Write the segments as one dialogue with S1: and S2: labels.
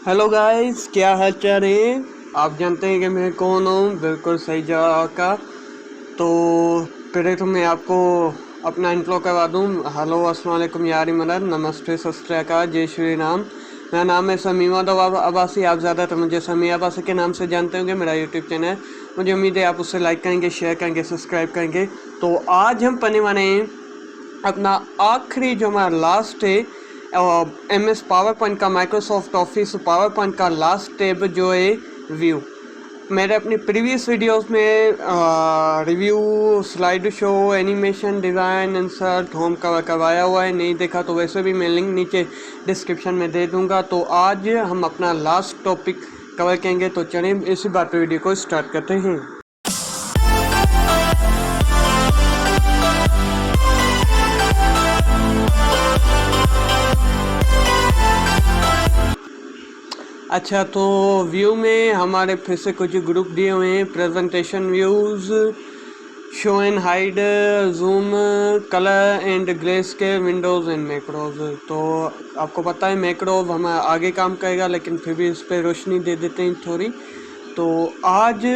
S1: Hello guys, क्या हाल चाल है। आप जानते हैं कि मैं कौन हूँ, बिल्कुल सही जगह का। तो पहले तो मैं आपको अपना इंट्रो करवा दूँ। हेलो, अस्सलाम वालेकुम यारी मदद, नमस्ते, सत श्री अकाल, जय श्री राम। मेरा नाम है समीम अब्बासी। आप ज़्यादातर मुझे समीम अब्बासी के नाम से जानते होंगे। मेरा यूट्यूब चैनल है। मुझे उम्मीद है आप उससे लाइक करेंगे, शेयर करेंगे, सब्सक्राइब करेंगे। तो आज हम पढ़ने वाले हैं अपना आखिरी जो हमारा लास्ट है MS पावर पॉइंट का, माइक्रोसॉफ्ट ऑफिस पावर पॉइंट का लास्ट टैब जो है व्यू। मैंने अपनी प्रीवियस वीडियोस में review, slide show, animation, design, insert, home cover करवाया हुआ है। नहीं देखा तो वैसे भी मैं लिंक नीचे डिस्क्रिप्शन में दे दूंगा। तो आज हम अपना लास्ट टॉपिक कवर करेंगे। तो चलिए इसी बात पर वीडियो को स्टार्ट करते हैं। अच्छा, तो व्यू में हमारे फिर से कुछ ग्रुप दिए हुए हैं। Presentation views, show and hide, zoom, colour and grey scale, Windows and macros. तो आपको पता है मैक्रोज हमें आगे काम करेगा, लेकिन फिर भी इस पर रोशनी दे देते हैं थोड़ी। तो आज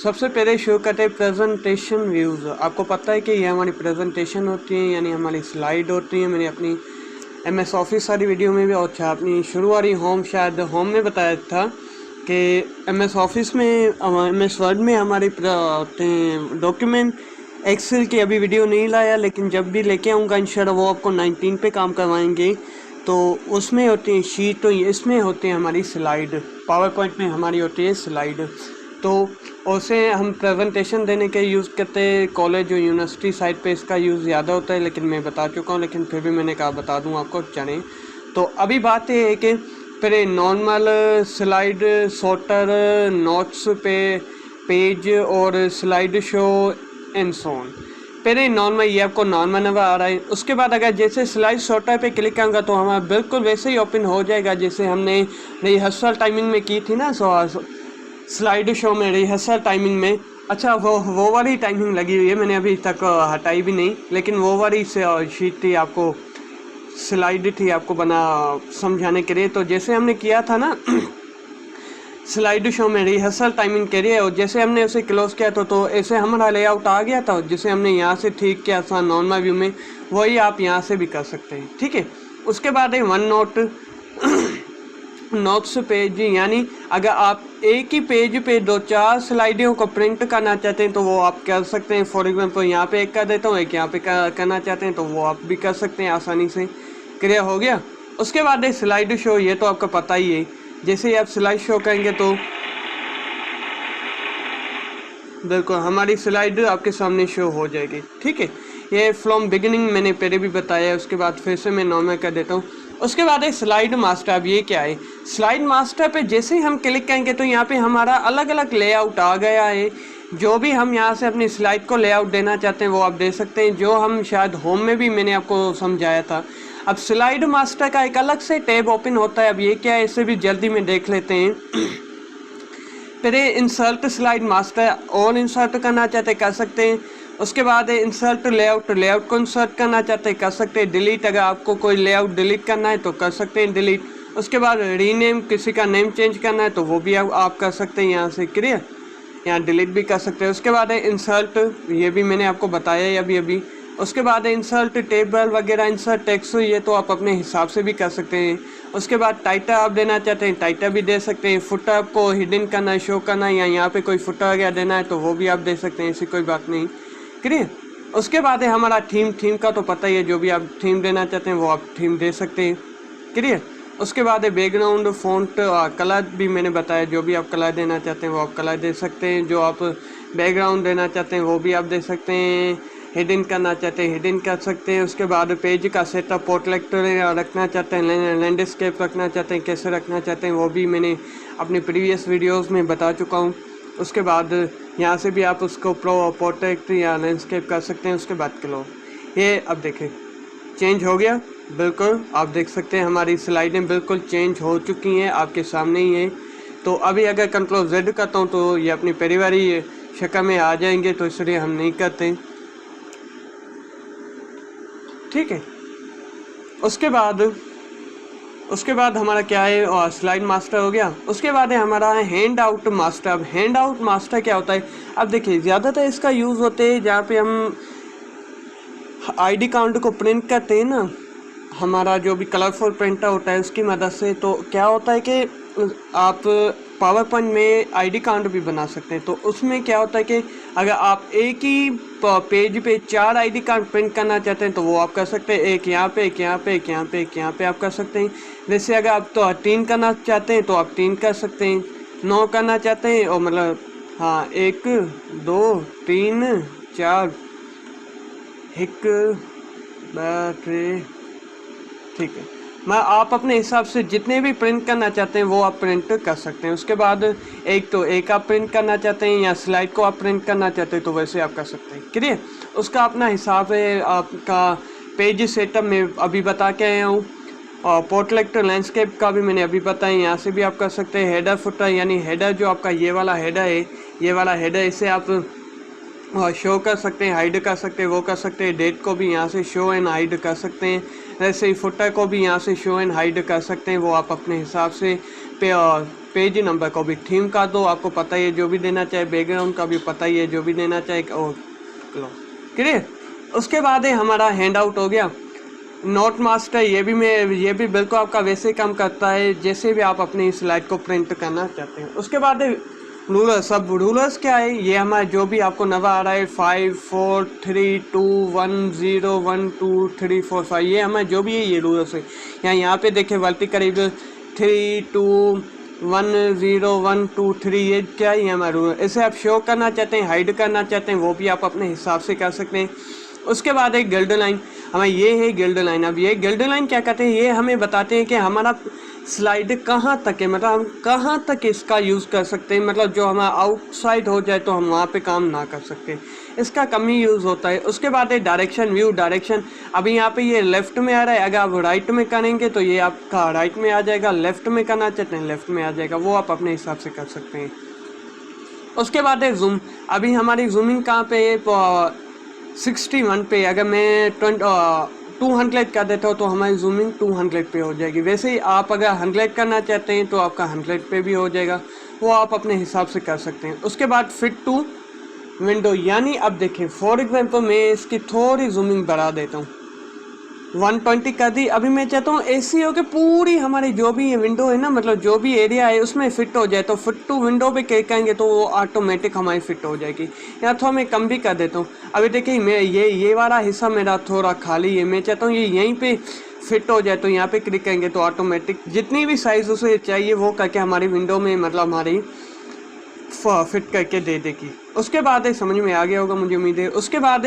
S1: सबसे पहले शो करते हैं प्रेजेंटेशन व्यूज़। आपको पता है कि ये हमारी प्रेजेंटेशन होती है, यानी हमारी स्लाइड होती है। मैंने अपनी MS ऑफिस वाली वीडियो में भी, और अच्छा अपनी शुरू वाली होम, शायद होम में बताया था कि MS ऑफिस में, MS वर्ड में हमारे होते हैं डॉक्यूमेंट। एक्सेल की अभी वीडियो नहीं लाया, लेकिन जब भी लेके आऊँगा इंशाल्लाह वो आपको 19 पे काम करवाएंगे। तो उसमें होती है शीट, तो इसमें होती है हमारी स्लाइड। पावर पॉइंट में हमारी होती है स्लाइड। तो उसे हम प्रेजेंटेशन देने के यूज़ करते हैं। कॉलेज और यूनिवर्सिटी साइड पे इसका यूज़ ज़्यादा होता है, लेकिन मैं बता चुका हूँ, लेकिन फिर भी मैंने कहा बता दूँ आपको, चलें। तो अभी बात ये है कि पहले नॉर्मल स्लाइड सॉर्टर, नोट्स पे पेज और slide show and so on. पहले नॉर्मल, ये आपको नॉर्मल नज़र आ रहा है। उसके बाद अगर जैसे स्लाइड सॉर्टर पे क्लिक करूँगा तो हमारा बिल्कुल वैसे ही ओपन हो जाएगा जैसे हमने रिहर्सल टाइमिंग में की थी ना। स्लाइड शो में रिहर्सल टाइमिंग में, अच्छा वो वाली टाइमिंग लगी हुई है, मैंने अभी तक हटाई भी नहीं, लेकिन वो वाली से शीट थी, आपको स्लाइड थी आपको बना समझाने के लिए। तो जैसे हमने किया था ना स्लाइड शो में रिहर्सल टाइमिंग के लिए, और जैसे हमने उसे क्लोज किया तो ऐसे हमारा लेआउट आ गया था। जिसे हमने यहाँ से ठीक किया था नॉर्मल व्यू में, वही आप यहाँ से भी कर सकते हैं, ठीक है। उसके बाद है वन नोट नोट्स पेज, यानी अगर आप एक ही पेज पे 2-4 स्लाइडों को प्रिंट करना चाहते हैं तो वो आप कर सकते हैं। फॉर एग्जांपल यहाँ पे एक कर देता हूँ, एक यहाँ पे करना चाहते हैं तो वो आप भी कर सकते हैं आसानी से। क्लियर हो गया। उसके बाद है स्लाइड शो। ये तो आपको पता ही है, जैसे ही आप स्लाइड शो करेंगे तो बिल्कुल हमारी स्लाइड आपके सामने शो हो जाएगी, ठीक है। ये फ्रॉम बिगिनिंग मैंने पहले भी बताया है। उसके बाद फिर से मैं नॉर्मल कर देता हूँ। उसके बाद है स्लाइड मास्टर। अब ये क्या है, स्लाइड मास्टर पे जैसे ही हम क्लिक करेंगे तो यहाँ पे हमारा अलग अलग लेआउट आ गया है। जो भी हम यहाँ से अपनी स्लाइड को लेआउट देना चाहते हैं वो आप दे सकते हैं, जो हम शायद होम में भी मैंने आपको समझाया था। अब स्लाइड मास्टर का एक अलग से टैब ओपन होता है। अब ये क्या है, इसे भी जल्दी में देख लेते हैं। पहले इंसर्ट स्लाइड मास्टर, और इंसर्ट करना चाहते कर सकते हैं। उसके बाद है इंसर्ट लेआउट, लेआउट को इंसर्ट करना चाहते कर सकते हैं। डिलीट, अगर आपको कोई लेआउट डिलीट करना है तो कर सकते हैं डिलीट। उसके बाद रीनेम, किसी का नेम चेंज करना है तो वो भी आप कर सकते हैं यहाँ से। क्लियर, यहाँ डिलीट भी कर सकते हैं। उसके बाद है इंसर्ट, ये भी मैंने आपको बताया है अभी अभी। उसके बाद है इंसर्ट टेबल वगैरह, इंसर्ट टेक्स्ट, ये तो आप अपने हिसाब से भी कर सकते हैं। उसके बाद टाइटल आप देना चाहते हैं टाइटल भी दे सकते हैं। फुटर आपको हिडन करना है, शो करना है, या यहाँ पे कोई फुटर वगैरह देना है तो वो भी आप दे सकते हैं, ऐसी कोई बात नहीं। क्लियर। उसके बाद है हमारा थीम। थीम का तो पता ही है, जो भी आप थीम देना चाहते हैं वो आप थीम दे सकते हैं। क्लियर। उसके बाद है बैकग्राउंड, फ़ॉन्ट, कलर भी मैंने बताया, जो भी आप कलर देना चाहते हैं वो आप कलर दे सकते हैं। जो आप बैकग्राउंड देना चाहते हैं वो भी आप दे सकते हैं। हिडन करना चाहते हैं हिडन कर सकते हैं। उसके बाद पेज का सेटअप, पोर्ट्रेट रखना चाहते हैं, लैंडस्केप रखना चाहते हैं, कैसे रखना चाहते हैं वो भी मैंने अपनी प्रीवियस वीडियोस में बता चुका हूँ। उसके बाद यहाँ से भी आप उसको पोर्ट्रेट या लैंडस्केप कर सकते हैं। उसके बाद क्लो, ये अब देखें चेंज हो गया। बिल्कुल आप देख सकते हैं हमारी स्लाइडें बिल्कुल चेंज हो चुकी हैं, आपके सामने ही है। तो अभी अगर कंट्रोल Z करता हूँ तो ये अपनी परिवारी शक्ल में आ जाएंगे, तो इसलिए हम नहीं करते, ठीक है। उसके बाद उसके बाद हमारा क्या है, और स्लाइड मास्टर हो गया। उसके बाद है हमारा हैंड आउट मास्टर। अब हैंड आउट मास्टर क्या होता है, अब देखिए ज़्यादातर इसका यूज़ होते हैं जहाँ पे हम आईडी कार्ड को प्रिंट करते हैं ना, हमारा जो भी कलरफुल प्रिंटर होता है उसकी मदद से। तो क्या होता है कि आप पावर पॉइंट में आईडी कार्ड भी बना सकते हैं। तो उसमें क्या होता है कि अगर आप एक ही पेज पे 4 आईडी कार्ड प्रिंट करना चाहते हैं तो वो आप कर सकते हैं, एक यहाँ पे, एक यहाँ पे, एक यहाँ पे, एक यहाँ पे आप कर सकते हैं। वैसे अगर आप तो 3 करना चाहते हैं तो आप 3 कर सकते हैं, 9 करना चाहते हैं और मतलब हाँ 1 2 3 4 1 2 ठीक है। मैं आप अपने हिसाब से जितने भी प्रिंट करना चाहते हैं वो आप प्रिंट कर सकते हैं। उसके बाद एक आप प्रिंट करना चाहते हैं या स्लाइड को आप प्रिंट करना चाहते हैं तो वैसे आप कर सकते हैं। क्लियर, उसका अपना हिसाब है। आपका पेज सेटअप में अभी बता के आया हूँ, और पोर्ट्रेट लैंडस्केप का भी मैंने अभी बताया, यहाँ से भी आप कर सकते हैं। हेडर फुटर यानी हेडर जो आपका ये वाला हेडर है, ये वाला हेडर, इसे आप शो कर सकते हैं, हाइड कर सकते हैं, वो कर सकते हैं। डेट को भी यहाँ से शो एंड हाइड कर सकते हैं। ऐसे ही फुटर को भी यहाँ से शो एंड हाइड कर सकते हैं, वो आप अपने हिसाब से। पेज नंबर को भी थीम का दो, आपको पता ही है जो भी देना चाहे, बैकग्राउंड का भी पता ही है जो भी देना चाहे। और क्लियर, उसके बाद है हमारा हैंड आउट हो गया। नोट मास्टर, ये भी बिल्कुल आपका वैसे काम करता है जैसे भी आप अपनी स्लाइड को प्रिंट करना चाहते हैं। उसके बाद रूलर्स। अब रूलर्स क्या है, ये हमारा जो भी आपको नवा आ रहा है 5 4 3 2 1 0 1 2 3 4 5, ये हमारे जो भी है ये रूलर्स है। यहाँ पे देखें वर्टी करीब 3 2 1 0 1 2 3, ये क्या है, ये हमारा रूलर। इसे आप शो करना चाहते हैं, हाइड करना चाहते हैं, वो भी आप अपने हिसाब से कर सकते हैं। उसके बाद एक गिल्ड लाइन, हमें ये है गिल्ड लाइन। अब ये गिल्ड लाइन क्या कहते हैं, ये हमें बताते हैं कि हमारा स्लाइड कहाँ तक है, मतलब हम कहाँ तक इसका यूज़ कर सकते हैं। मतलब जो हमारा आउटसाइड हो जाए तो हम वहाँ पे काम ना कर सकते, इसका कम ही यूज़ होता है। उसके बाद है डायरेक्शन व्यू। डायरेक्शन, अभी यहाँ पे ये लेफ़्ट में आ रहा है, अगर आप राइट में करेंगे तो ये आपका राइट में आ जाएगा, लेफ़्ट में करना चाहते हैं लेफ़्ट में आ जाएगा, वो आप अपने हिसाब से कर सकते हैं। उसके बाद है जूम। अभी हमारी जूमिंग कहाँ पे है, 61 पे। अगर मैं 200 कर देता हूँ तो हमारी जूमिंग 200 पे हो जाएगी। वैसे ही आप अगर 100 करना चाहते हैं तो आपका 100 पे भी हो जाएगा, वो आप अपने हिसाब से कर सकते हैं। उसके बाद फिट टू विंडो, यानी अब देखें फॉर एग्जांपल मैं इसकी थोड़ी जूमिंग बढ़ा देता हूँ, 120 कर दी। अभी मैं चाहता हूँ ऐसी हो कि पूरी हमारी जो भी ये विंडो है ना, मतलब जो भी एरिया है उसमें फिट हो जाए। तो फिट टू विंडो पे क्लिक करेंगे तो वो ऑटोमेटिक हमारी फिट हो जाएगी। या थोड़ा मैं कम भी कर देता हूँ। अभी देखिए मैं ये वाला हिस्सा मेरा थोड़ा खाली है, मैं चाहता हूँ ये यहीं पे फिट हो जाए, तो यहाँ पे क्लिक करेंगे तो ऑटोमेटिक जितनी भी साइज़ उसे चाहिए वो करके हमारी विंडो में मतलब हमारी फिट करके दे देगी। उसके बाद समझ में आ गया होगा मुझे उम्मीद है। उसके बाद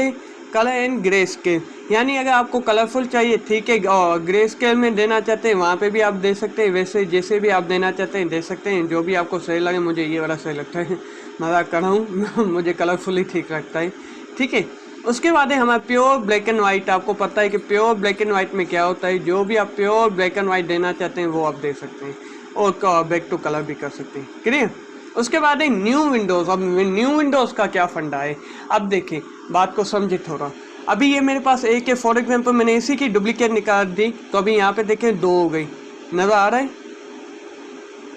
S1: कलर एंड ग्रे स्केल, यानी अगर आपको कलरफुल चाहिए ठीक है, और ग्रे स्केल में देना चाहते हैं वहाँ पे भी आप दे सकते हैं। वैसे जैसे भी आप देना चाहते हैं दे सकते हैं, जो भी आपको सही लगे। मुझे ये वाला सही लगता है, मजाक कर रहा हूँ मुझे कलरफुल ही ठीक लगता है, ठीक है। उसके बाद है हमारा प्योर ब्लैक एंड वाइट। आपको पता है कि प्योर ब्लैक एंड वाइट में क्या होता है, जो भी आप प्योर ब्लैक एंड वाइट देना चाहते हैं वो आप दे सकते हैं, और बैक टू कलर भी कर सकते हैं, क्लियर। उसके बाद है न्यू विंडोज़। अब न्यू विंडोज़ का क्या फंडा है, अब देखें बात को समझे थोड़ा। अभी ये मेरे पास एक है, फॉर एग्जांपल मैंने इसी की डुप्लीकेट निकाल दी, तो अभी यहाँ पे देखें 2 हो गई, नज़र आ रहा है।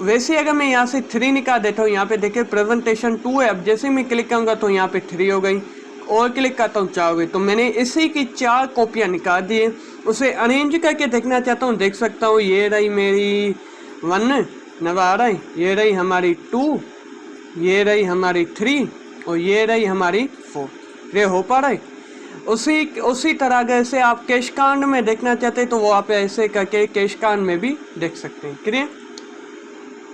S1: वैसे अगर मैं यहाँ से 3 निकाल देता हूँ, यहाँ पे देखें प्रेजेंटेशन 2 है। अब जैसे मैं क्लिक करूँगा तो यहाँ पे 3 हो गई, और क्लिक करता हूँ 4 हो गई। तो मैंने इसी की 4 कॉपियाँ निकाल दी है। उसे अरेंज करके देखना चाहता हूँ, देख सकता हूँ। ये रही मेरी 1, नज़र आ रहा है, ये रही हमारी 2, ये रही हमारी 3, और ये रही हमारी 4। ये हो पा रहा है। उसी तरह से आप कैश कार्ड में देखना चाहते हैं तो वो आप ऐसे करके कैश कार्ड में भी देख सकते हैं, क्लियर।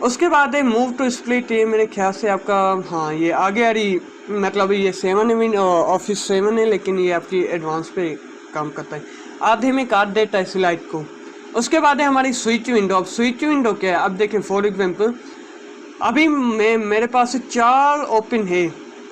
S1: उसके बाद है मूव टू स्प्लिट। ये मेरे ख्याल से आपका हाँ ये आगे आ रही, मतलब ये 7 है, ऑफिस 7 है, लेकिन ये आपकी एडवांस पे काम करता है, आधे में काट देता है स्लाइड को। उसके बाद है हमारी स्विच विंडो। अब स्विच विंडो क्या है, अब देखें फॉर एग्जांपल अभी मेरे पास 4 ओपन है,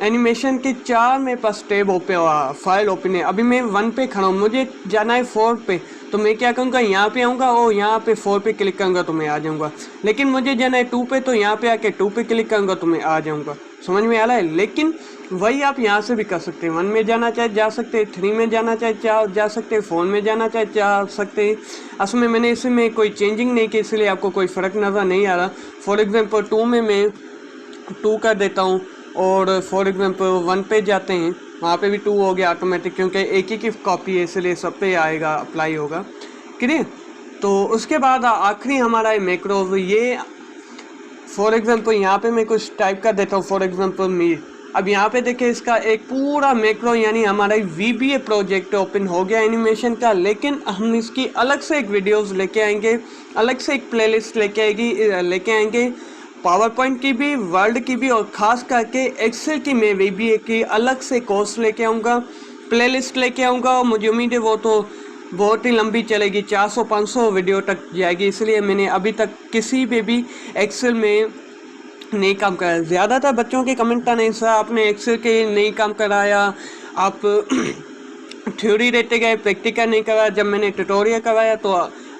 S1: एनिमेशन के 4 मेरे पास टैब ओपन, फाइल ओपन है। अभी मैं 1 पे खड़ा हूँ, मुझे जाना है 4 पे, तो मैं क्या करूँगा, यहाँ पे आऊँगा और यहाँ पे 4 पे क्लिक करूँगा तो मैं आ जाऊँगा। लेकिन मुझे जाना है 2 पे, तो यहाँ पे आके 2 पे क्लिक करूँगा तो मैं आ जाऊँगा। समझ में आ रहा है। लेकिन वही आप यहाँ से भी कर सकते हैं, 1 में जाना चाहे जा सकते हैं, 3 में जाना चाहे जा सकते हैं, 4 में जाना चाहे जा सकते हैं। असल में मैंने इसमें कोई चेंजिंग नहीं की, इसलिए आपको कोई फ़र्क नज़र नहीं आ रहा। फॉर एग्ज़ाम्पल 2 में मैं 2 कर देता हूँ, और फॉर एग्ज़ाम्पल 1 पे जाते हैं, वहाँ पे भी 2 हो गया ऑटोमेटिक, क्योंकि एक ही की कॉपी है इसलिए सब पे आएगा, अप्लाई होगा। क्लियर। तो उसके बाद आखिरी हमारा है मैक्रोज। ये फॉर एग्ज़ाम्पल यहाँ पे मैं कुछ टाइप कर देता हूँ, फॉर एग्ज़ाम्पल मी। अब यहाँ पे देखिए इसका एक पूरा मैक्रो यानी हमारा VBA प्रोजेक्ट ओपन हो गया एनिमेशन का। लेकिन हम इसकी अलग से एक वीडियोस लेके आएंगे, अलग से एक प्लेलिस्ट लेके आएंगे पावर पॉइंट की भी, वर्ड की भी, और ख़ास करके एक्सेल की मैं VBA की अलग से कोर्स लेके आऊँगा, प्लेलिस्ट लेके आऊँगा। और मुझे उम्मीद है वो तो बहुत ही लंबी चलेगी, 400-500 वीडियो तक जाएगी। इसलिए मैंने अभी तक किसी पे भी एक्सेल में नहीं काम कराया। ज़्यादातर बच्चों के कमेंट नहीं, सर आपने एक्सेल के नहीं काम कराया, आप थ्योरी देते गए, प्रैक्टिकल नहीं कराया। जब मैंने ट्यूटोरियल कराया तो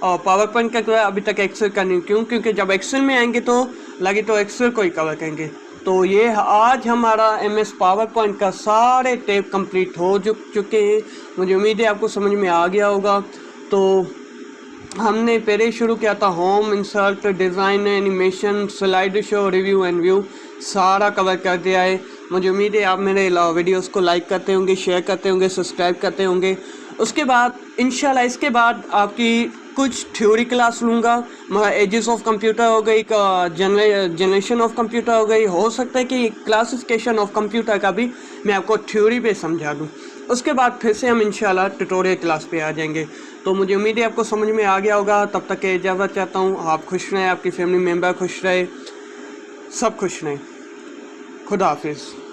S1: पावर पॉइंट का कराया, अभी तक एक्सेल का नहीं। क्यों? क्योंकि जब एक्सेल में आएंगे तो लगे तो एक्सेल को ही कवर करेंगे। तो ये आज हमारा MS पावर पॉइंट का सारे टेप कंप्लीट हो चुके हैं। मुझे उम्मीद है आपको समझ में आ गया होगा। तो हमने पहले शुरू किया था home, insert, design, animation, slide show, review and view, सारा कवर कर दिया है। मुझे उम्मीद है आप मेरे वीडियोस को लाइक करते होंगे, शेयर करते होंगे, सब्सक्राइब करते होंगे। उसके बाद इंशाल्लाह इसके बाद आपकी कुछ थ्योरी क्लास लूँगा। मगर एजेस ऑफ कंप्यूटर हो गई, जनरेशन ऑफ कंप्यूटर हो गई, हो सकता है कि क्लासिफिकेशन ऑफ कंप्यूटर का भी मैं आपको थ्योरी पे समझा दूँ। उसके बाद फिर से हम इंशाल्लाह ट्यूटोरियल क्लास पे आ जाएंगे। तो मुझे उम्मीद है आपको समझ में आ गया होगा। तब तक के इजाज़त चाहता हूँ। आप खुश रहें, आपकी फैमिली मेम्बर खुश रहे, सब खुश रहें। खुदा हाफिज़।